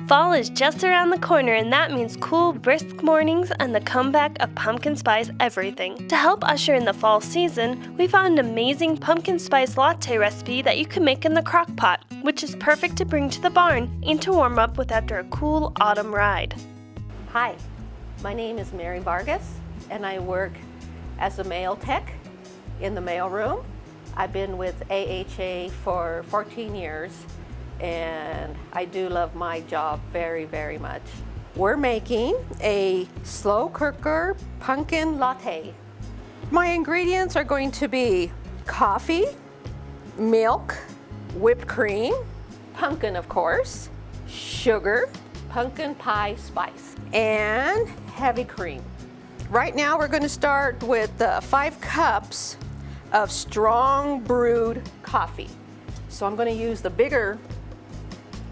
Fall is just around the corner, and that means cool, brisk mornings and the comeback of pumpkin spice everything. To help usher in the fall season, we found an amazing pumpkin spice latte recipe that you can make in the crock pot, which is perfect to bring to the barn and to warm up with after a cool autumn ride. Hi, my name is Mary Vargas, and I work as a mail tech in the mailroom. I've been with AHA for 14 years. And I do love my job very, very much. We're making a slow cooker pumpkin latte. My ingredients are going to be coffee, milk, whipped cream, pumpkin of course, sugar, pumpkin pie spice, and heavy cream. Right now we're going to start with 5 cups of strong brewed coffee. So I'm going to use the bigger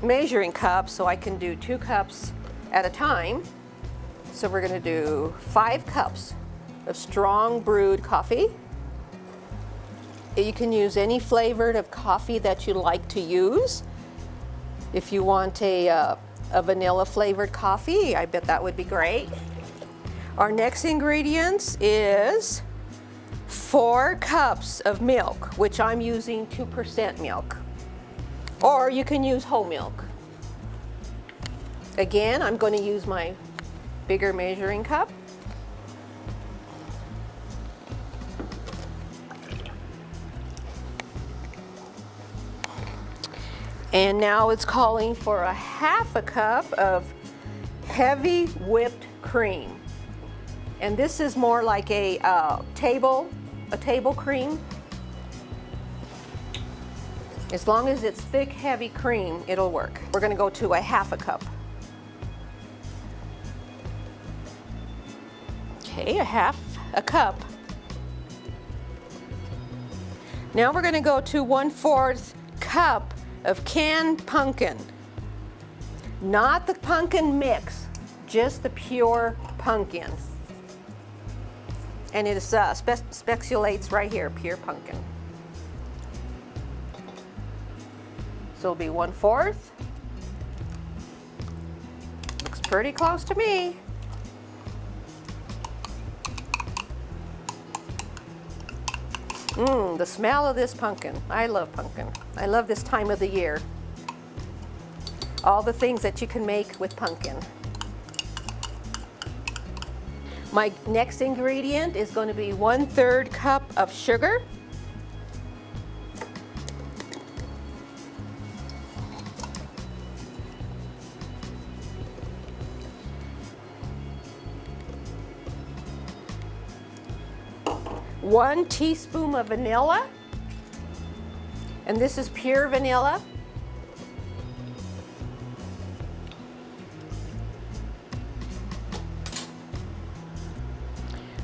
measuring cup so I can do 2 cups at a time. So we're going to do 5 cups of strong brewed coffee. You can use any flavored of coffee that you like to use. If you want a vanilla flavored coffee, I bet that would be great. Our next ingredients is 4 cups of milk, which I'm using 2% milk. Or you can use whole milk. Again, I'm going to use my bigger measuring cup. And now it's calling for a 1/2 cup of heavy whipped cream. And this is more like a table cream. As long as it's thick, heavy cream, it'll work. We're going to go to a 1/2 cup. Okay, a 1/2 cup. Now we're going to go to 1/4 cup of canned pumpkin. Not the pumpkin mix, just the pure pumpkin. And it speculates right here, pure pumpkin. So it'll be 1/4. Looks pretty close to me. The smell of this pumpkin. I love pumpkin. I love this time of the year. All the things that you can make with pumpkin. My next ingredient is going to be 1/3 cup of sugar. One teaspoon of vanilla, and this is pure vanilla.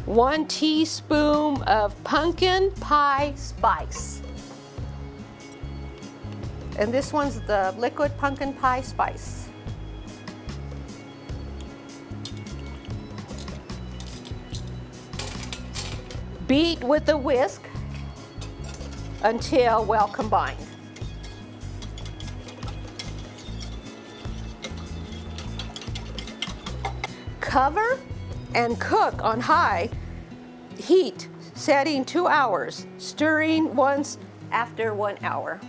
One teaspoon of pumpkin pie spice. And this one's the liquid pumpkin pie spice. Beat with a whisk until well combined. Cover and cook on high heat, setting 2 hours, stirring once after 1 hour.